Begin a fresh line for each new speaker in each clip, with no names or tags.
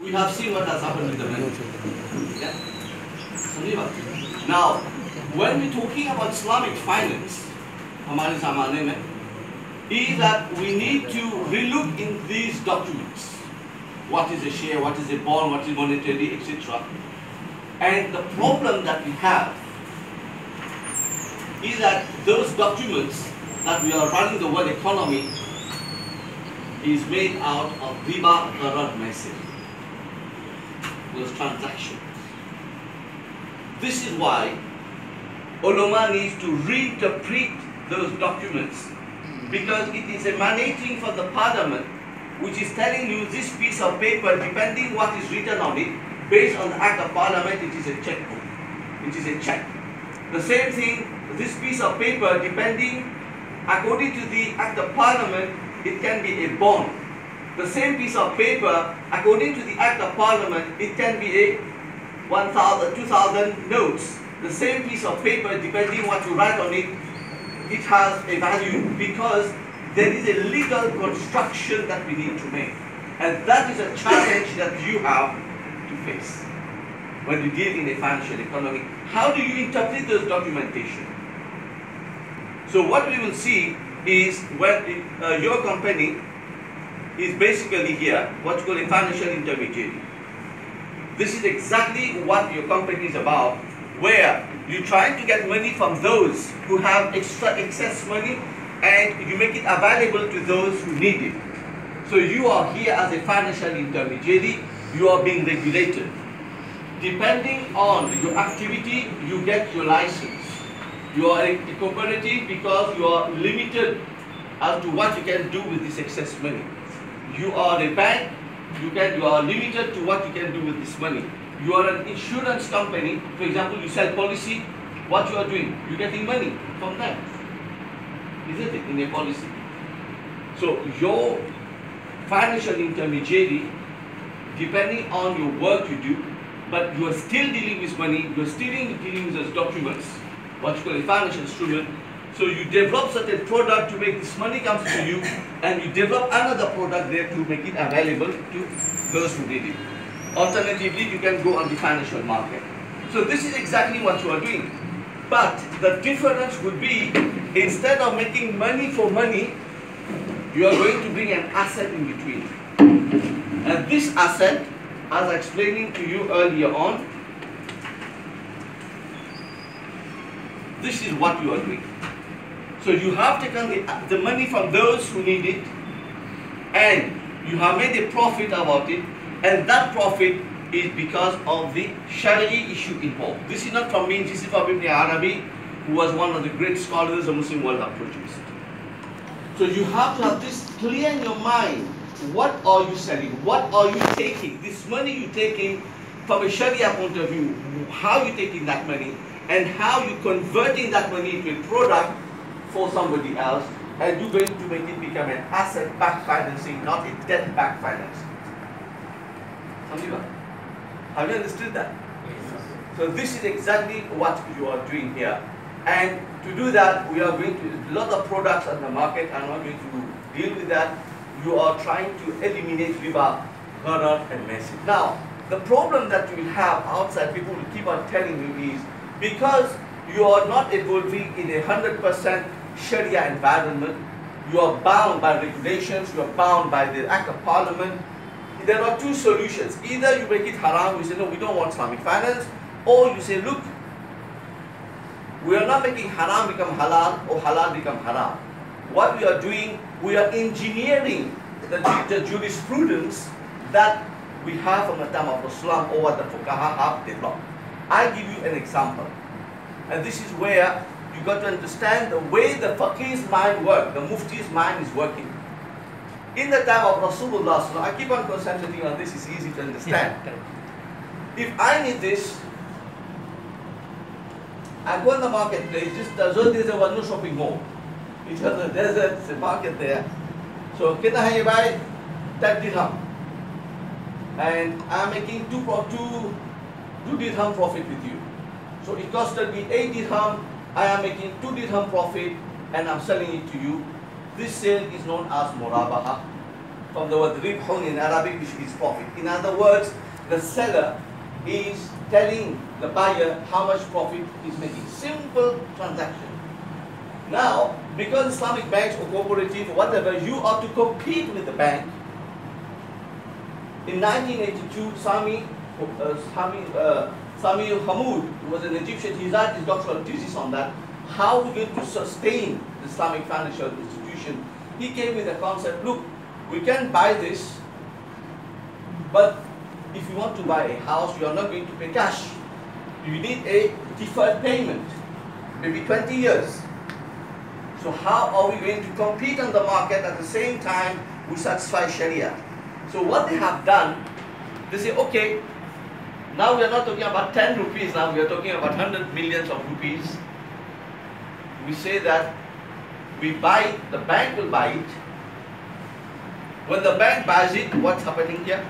We have seen what has happened with the money. Yeah? Now, when we're talking about Islamic finance, हमारे ज़माने में, is that we need to relook in these documents. What is a share, what is a bond, what is monetary, etc. And the problem that we have is that those documents that we are running the world economy is made out of riba gharar message. Those transactions. This is why ulama needs to reinterpret those documents, because it is emanating from the parliament, which is telling you this piece of paper, depending what is written on it, based on the act of parliament, it is a checkbook. It is a check. The same thing, this piece of paper, depending, according to the act of parliament, it can be a bond. The same piece of paper, according to the act of parliament, it can be a 1,000, 2,000 notes. The same piece of paper, depending what you write on it, it has a value, because there is a legal construction that we need to make. And that is a challenge that you have to face when you deal in a financial economy. How do you interpret those documentation? So what we will see is when your company is basically here, what you call a financial intermediary. This is exactly what your company is about, where you're trying to get money from those who have excess money, and you make it available to those who need it. So you are here as a financial intermediary, you are being regulated. Depending on your activity, you get your license. You are a cooperative because you are limited as to what you can do with this excess money. You are a bank, you are limited to what you can do with this money. You are an insurance company, for example, you sell policy, what you are doing? You're getting money from them, isn't it, in a policy? So your financial intermediary, depending on your work you do, but you are still dealing with money, you are still dealing with those documents, what you call a financial instrument. So you develop certain product to make this money comes to you, and you develop another product there to make it available to those who need it. Alternatively, you can go on the financial market. So this is exactly what you are doing. But the difference would be, instead of making money for money, you are going to bring an asset in between. And this asset, as I explaining to you earlier on, this is what you are doing. So you have taken the money from those who need it, and you have made a profit about it, and that profit is because of the Shari'i issue involved. This is not from me, this is from Ibn Arabi, who was one of the great scholars the Muslim world have produced. So you have to have this clear in your mind. What are you selling? What are you taking? This money you're taking from a Sharia point of view, how are you taking that money, and how you converting that money into a product for somebody else, and you're going to make it become an asset-backed financing, not a debt-backed financing. Have you understood that? So this is exactly what you are doing here. And to do that, we are going to, a lot of products on the market, I'm not going to deal with that. You are trying to eliminate riba, gharar, and message. Now, the problem that you will have outside, people will keep on telling you, is because you are not evolving in a 100% Sharia environment, you are bound by regulations, you are bound by the Act of Parliament. There are two solutions. Either you make it haram, you say, no, we don't want Islamic finance, or you say, look, we are not making haram become halal or halal become haram. What we are doing, we are engineering the jurisprudence that we have from the time of Islam, or what the fuqaha have developed. I'll give you an example. And this is where you got to understand the way the faqih's mind works, the mufti's mind is working. In the time of Rasulullah, I keep on concentrating on this, it's easy to understand. If I need this, I go in the marketplace, just there was no shopping mall. It was a desert, it's a market there. So, can I buy 10 dirham? And I'm making 2 dirham profit with you. So it costed me 8 dirham, I am making 2 dirham profit, and I'm selling it to you. This sale is known as murabaha. from the word ribhun in Arabic, which is profit. In other words, the seller is telling the buyer how much profit he's making. Simple transaction. Now, because Islamic banks or cooperative or whatever, you are to compete with the bank. In 1982, Sami Hamoud, who was an Egyptian, he wrote his doctoral thesis on that, how we're going to sustain the Islamic financial institution. He came with a concept, look, we can buy this, but if you want to buy a house, you are not going to pay cash. You need a deferred payment, maybe 20 years. So how are we going to compete on the market at the same time we satisfy Sharia? So what they have done, they say, okay, now we are not talking about 10 rupees, now we are talking about 100 millions of rupees. We say that we buy it, the bank will buy it. When the bank buys it, what's happening here?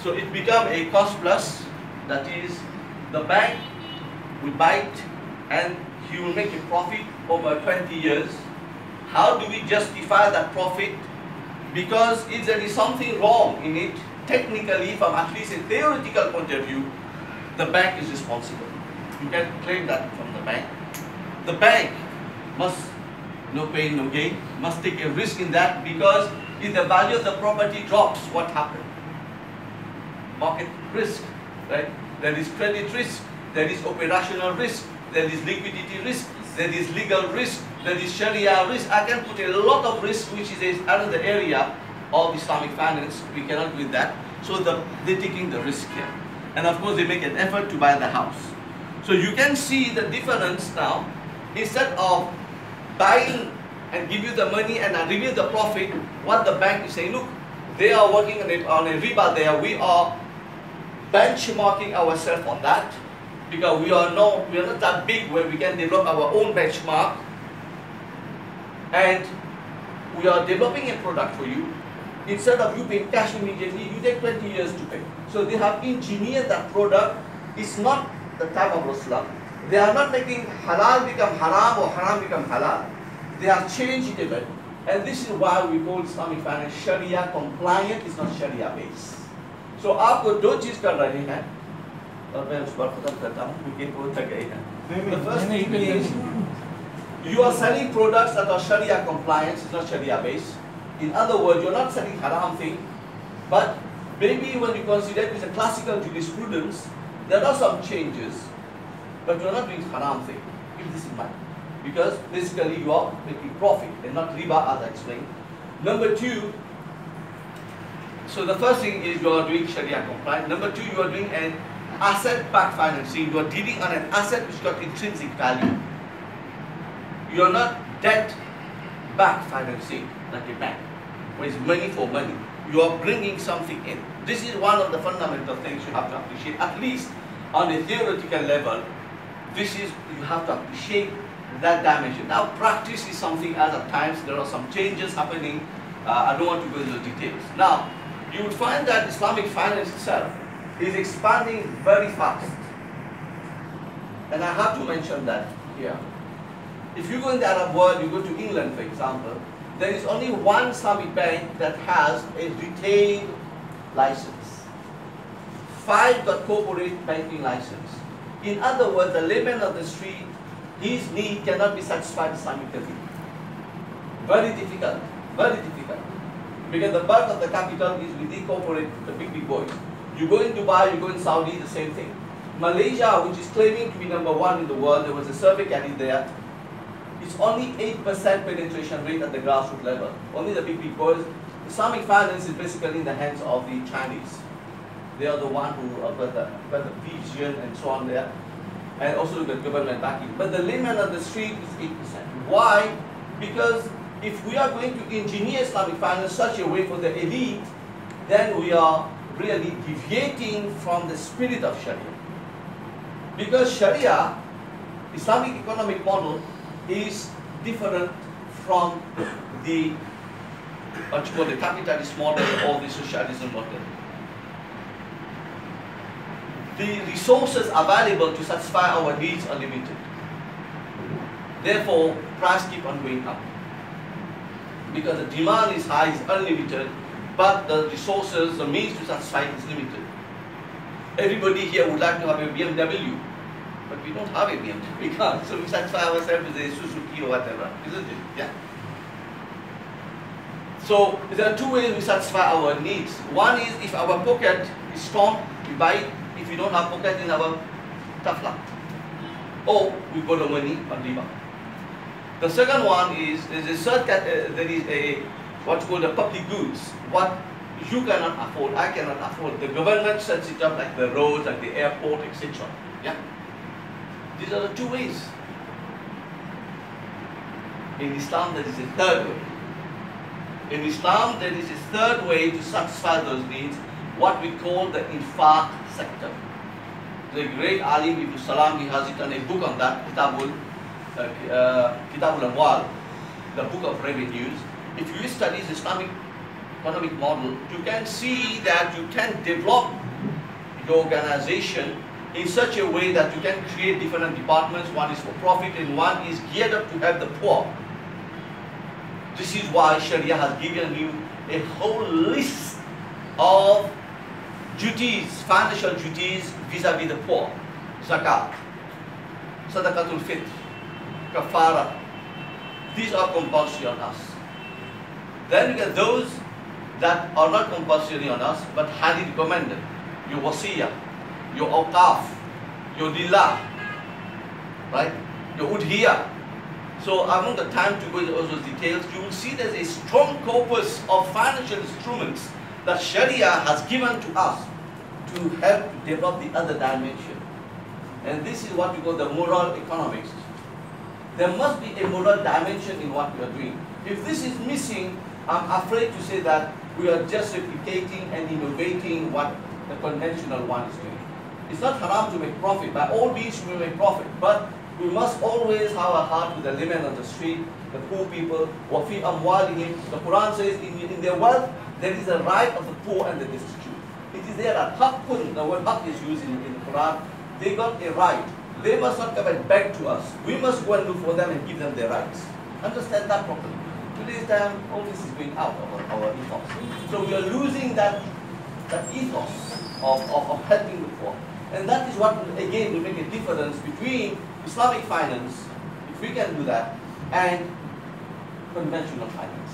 So it becomes a cost plus, that is, the bank will buy it and he will make a profit over 20 years. How do we justify that profit? Because if there is something wrong in it, technically, from at least a theoretical point of view, the bank is responsible. You can claim that from the bank. The bank must, no pain, no gain, must take a risk in that, because if the value of the property drops, what happens? Market risk, right? There is credit risk, there is operational risk, there is liquidity risk, there is legal risk, there is Sharia risk. I can put a lot of risk, which is another area of Islamic finance. We cannot do that. So they're taking the risk here. And of course, they make an effort to buy the house. So you can see the difference now. Instead of buying and give you the money and reveal the profit, what the bank is saying, look, they are working on a riba there. We are benchmarking ourselves on that, because we are not that big where we can develop our own benchmark, and we are developing a product for you. Instead of you paying cash immediately, you take 20 years to pay. So they have engineered that product. It's not the time of Rasulullah. They are not making halal become haram or haram become halal. They have changed it a bit. And this is why we call Islamic finance Sharia compliant, it's not Sharia based. So आपको दो चीज कर रहे हैं, और मैं उस पर खत्म करता हूँ क्योंकि वो थक गए हैं. The first thing is, you are selling products that are Sharia compliant, it's not Sharia based. In other words, you're not selling haram thing, but maybe when you consider it as a classical jurisprudence, there are some changes, but you're not doing haram thing. Keep this in mind. Because basically you are making profit and not riba, as I explained. Number two, so the first thing is you are doing Sharia compliant. Number two, you are doing an asset-backed financing. You are dealing on an asset which got intrinsic value. You are not debt-backed financing like a bank, where it's money for money. You are bringing something in. This is one of the fundamental things you have to appreciate, at least on a theoretical level. This is, you have to appreciate that dimension. Now practice is something else. At times there are some changes happening. I don't want to go into the details. Now, you would find that Islamic finance itself is expanding very fast. And I have to mention that here. If you go in the Arab world, you go to England, for example, there is only one Islamic bank that has a retail license. 5 got corporate banking license. In other words, the layman of the street, his need cannot be satisfied Islamically. Very difficult, very difficult. Because the bulk of the capital is with the corporate, the big boys. You go in Dubai, you go in Saudi, the same thing. Malaysia, which is claiming to be #1 in the world, there was a survey carried there. It's only 8% penetration rate at the grassroots level. Only the big boys. Islamic finance is basically in the hands of the Chinese. They are the one who got the vision and so on there. And also the government backing. But the layman on the street is 8%. Why? Because if we are going to engineer Islamic finance such a way for the elite, then we are really deviating from the spirit of Sharia. Because Sharia, Islamic economic model, is different from the what you call the capitalist model or the socialism model. The resources available to satisfy our needs are limited. Therefore, price keep on going up. Because the demand is high, is unlimited, but the resources, the means to satisfy it is limited. Everybody here would like to have a BMW, but we don't have a BMW. We can't. So we satisfy ourselves with a Suzuki or whatever, isn't it? Yeah. So there are two ways we satisfy our needs. One is if our pocket is strong, we buy it. If we don't have pocket in our tough luck. Or we borrow money on riba. The second one is there is a what's called a public goods. What you cannot afford, I cannot afford. The government sets it up like the roads, like the airport, etc. Yeah. These are the two ways. In Islam, there is a third way. In Islam, there is a third way to satisfy those needs, what we call the infaq sector. The great Alim Ibn Salam, he has written a book on that, Kitabul Amwal, the book of revenues. If you study the Islamic economic model, you can see that you can develop your organization in such a way that you can create different departments. One is for profit and one is geared up to help the poor. This is why Sharia has given you a whole list of duties, financial duties vis-a-vis the poor. Zakat, Sadaqatul Fitr, Kafara. These are compulsory on us. Then you get those that are not compulsory on us, but highly recommended. Your wasiyah, your awqaf, your lillah, right? Your udhiyah. So I want the time to go into all those details. You will see there's a strong corpus of financial instruments that Sharia has given to us to help develop the other dimension. And this is what we call the moral economics. There must be a moral dimension in what we are doing. If this is missing, I'm afraid to say that we are just replicating and innovating what the conventional one is doing. It's not haram to make profit. By all means, we make profit. But we must always have a heart with the layman on the street, the poor people. وَفِي أَمْوَالِهِمْ. The Quran says in their wealth, there is a right of the poor and the destitute. It is there at haqqun, the word haqq is used in the Quran. They got a right. They must not come and beg to us. We must go and look for them and give them their rights. Understand that properly. Today's time, all this is going out of our ethos. So we are losing that ethos of helping the poor. And that is what, again, will make a difference between Islamic finance, if we can do that, and conventional finance.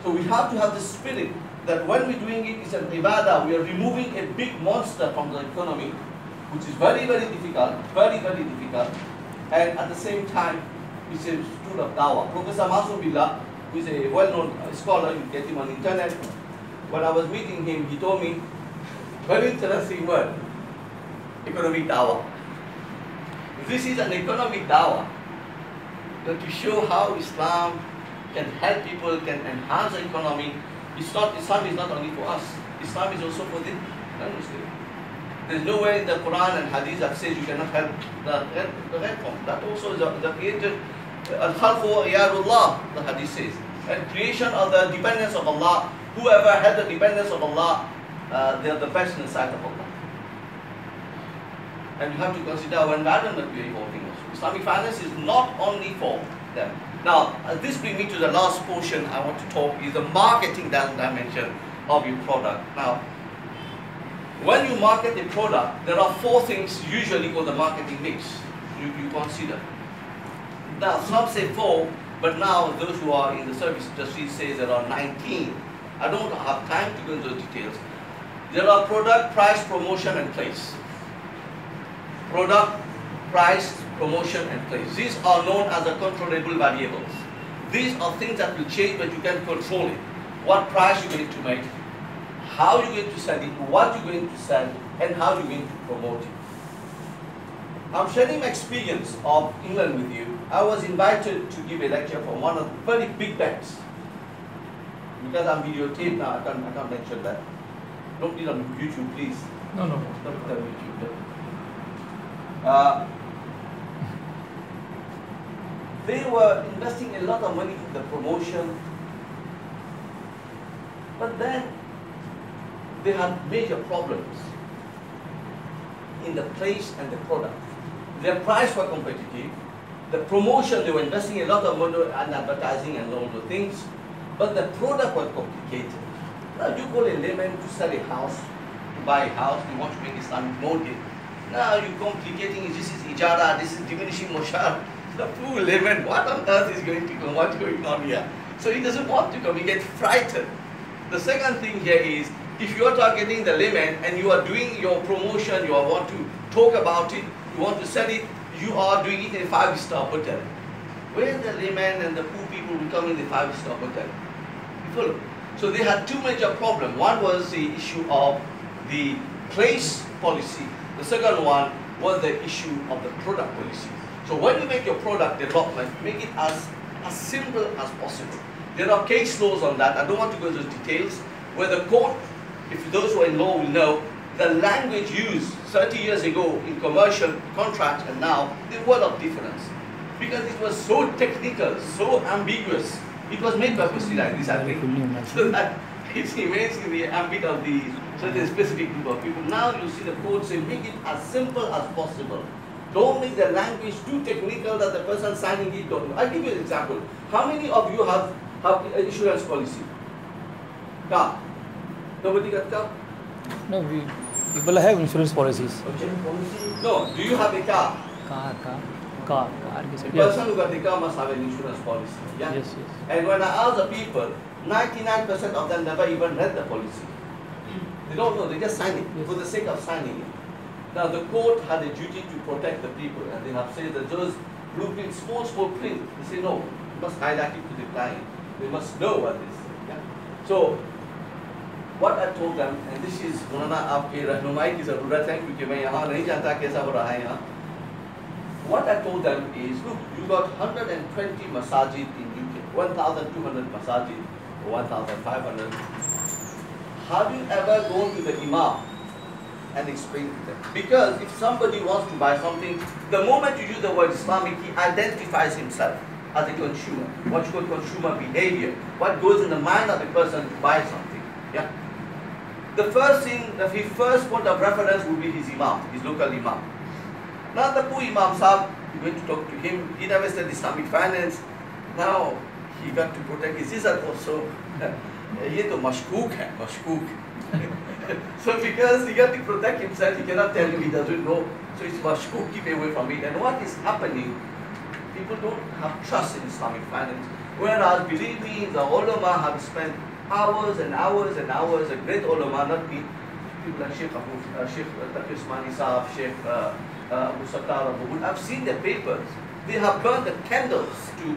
So we have to have the spirit that when we're doing it, it's an ibadah. We are removing a big monster from the economy, which is very, very difficult, and at the same time, it's a tool of dawah. Professor Masum Billah, who is a well-known scholar, you get him on the internet. When I was meeting him, he told me, very interesting word, economic dawah. This is an economic dawah to show how Islam can help people, can enhance the economy. Islam is not only for us. Islam is also for the non-Muslim. There's nowhere in the Quran and Hadith that says you cannot help the red form. That also is the created al-khalqu iyadullah, the Hadith says. And creation of the dependence of Allah. Whoever had the dependence of Allah, they are the best in the sight of Allah. And you have to consider our environment we are evolving also. Islamic finance is not only for them. Now, this brings me to the last portion I want to talk is the marketing dimension of your product. Now, when you market a product, there are 4 things usually called the marketing mix you consider. Now, some say 4, but now those who are in the service industry say there are 19. I don't have time to go into those details. There are product, price, promotion, and place. Product, price, promotion, and place. These are known as the controllable variables. These are things that will change, but you can control it. What price you're going to make, how you're going to sell it, what you're going to sell, and how you're going to promote it. I'm sharing my experience of England with you. I was invited to give a lecture for one of the very big banks. Because I'm videotaped now, I can't lecture that. Don't put it on YouTube, please.
No.
Don't put it on YouTube. They were investing a lot of money in the promotion, but then they had major problems in the place and the product. Their price were competitive, the promotion, they were investing a lot of money in advertising and all the things, but the product was complicated. Now you call a layman to sell a house, to buy a house, you want to make Islamic mortgage. Now you're complicating it, this is ijara, this is diminishing moshar. The poor layman, what on earth is going to go, what's going on here? So he doesn't want to come, he gets frightened. The second thing here is, if you are targeting the layman and you are doing your promotion, you want to talk about it, you want to sell it, you are doing it in a 5-star hotel. Where the layman and the poor people will come in the 5-star hotel? You follow? So they had two major problems. One was the issue of the place policy. The second one was the issue of the product policy. So when you make your product development, make it as simple as possible. There are case laws on that. I don't want to go into those details. Where the court, if those who are in law will know, the language used 30 years ago in commercial contracts and now, there were a lot of difference. Because it was so technical, so ambiguous. It was made purposely like this, I think. So that it remains in the ambit of the certain specific group of people. Now you see the court say, make it as simple as possible. Don't make the language too technical that the person signing it don't know. I'll give you an example. How many of you have an insurance policy? Car. Nobody got car?
No, people have insurance policies.
No, do you have a car?
Car.
The person who got the car must have an insurance policy. Yeah?
Yes.
And when I ask the people, 99% of them never even read the policy. They don't know, they just sign it for the sake of signing it. Now the court had a duty to protect the people, and they have said that those blueprints, small print, they say no, you must highlight it to the client. They must know what this is. Yeah? So what I told them, and this is Mulana aapke rahnumai ki zarurat hai kyunki main yahan nahi janta kaisa ho raha hai yahan. What I told them is, look, you got 120 masajid in UK, 1,200 masajid, or 1,500. Have you ever gone to the imam and explained to them? Because if somebody wants to buy something, the moment you use the word Islamic, he identifies himself as a consumer. What you call consumer behavior. What goes in the mind of the person to buy something. Yeah. The first thing, his first point of reference would be his imam, his local imam. Now the poor Imam Sahib, you went to talk to him, he never studied Islamic finance. Now he got to protect his izzat also. Ye to mashkook hai, mashkook. So because he got to protect himself, he cannot tell you he doesn't know. So it's mashkook, keep away from it. And what is happening, people don't have trust in Islamic finance. Whereas, believe me, the ulama have spent hours and hours and hours, a great ulama, not me, people like Shaykh Taqi Usmani Sahib, Shaykh Abu Sattar, I've seen their papers. They have burned the candles to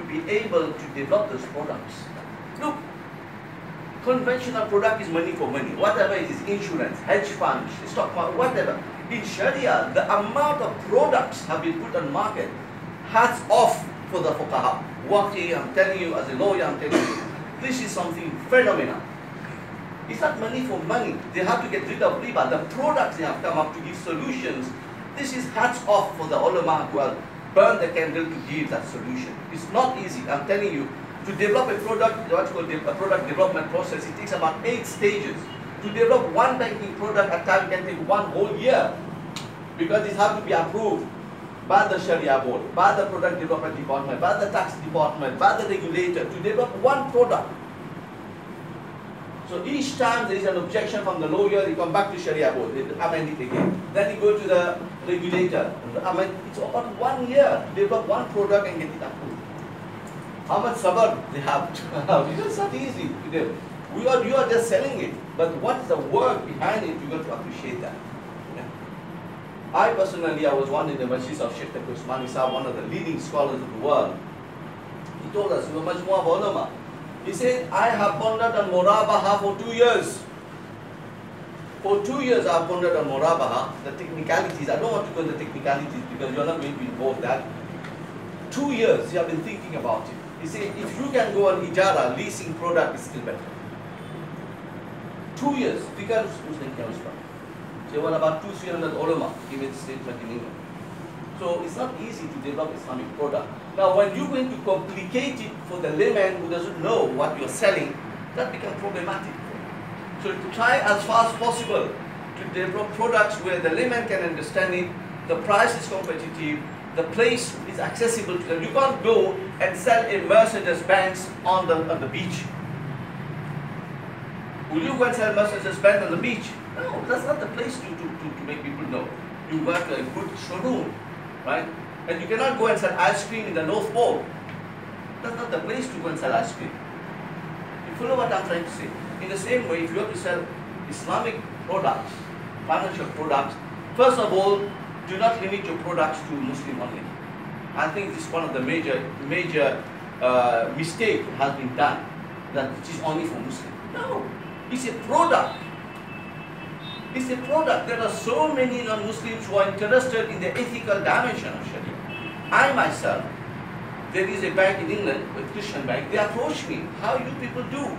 be able to develop those products. Look, conventional product is money for money. Whatever it is, insurance, hedge fund, stock market, whatever. In Sharia, the amount of products have been put on market. Hats off for the fuqaha. Waqi, I'm telling you, as a lawyer, I'm telling you, this is something phenomenal. It's not money for money. They have to get rid of riba. The products they have come up to give solutions. This is hats off for the ulama who have burned the candle to give that solution. It's not easy. I'm telling you, to develop a product, what's called a product development process, it takes about 8 stages. To develop one banking product at time can take 1 whole year, because it has to be approved by the Sharia board, by the product development department, by the tax department, by the regulator, to develop one product. So each time there is an objection from the lawyer, you come back to Sharia board, they amend it again. Then you go to the regulator. It's about 1 year to develop one product and get it approved. How much sabr they have to have. It's not easy to do. You are just selling it, but what's the work behind it, you got to appreciate that. Yeah. I personally, I was one in the Masjid of Shaykh Usmani Sahib, one of the leading scholars of the world. He told us, you were much more ulama. He said, I have pondered on Murabaha for 2 years. For 2 years I have pondered on Murabaha, the technicalities. I don't want to go into the technicalities because you are not going to be involved in that. 2 years you have been thinking about it. He said, if you can go on Ijara, leasing product is still better. 2 years, because who's thinking of Islam? There were about 200-300 ulama gave a statement in England. So it's not easy to develop Islamic product. Now when you're going to complicate it for the layman who doesn't know what you're selling, that becomes problematic. So to try as far as possible to develop products where the layman can understand it, the price is competitive, the place is accessible to them. You can't go and sell a Mercedes-Benz on the beach. Will you go and sell Mercedes-Benz on the beach? No, that's not the place to make people know. You got a good showroom, right? And you cannot go and sell ice cream in the North Pole. That's not the place to go and sell ice cream. You follow what I'm trying to say? In the same way, if you have to sell Islamic products, financial products, first of all, do not limit your products to Muslim only. I think this is one of the major mistake has been done, that it is only for Muslims. No, it's a product. It's a product. There are so many non-Muslims who are interested in the ethical dimension of Sharia. I myself, there is a bank in England, a Christian bank, they approach me, how you people do?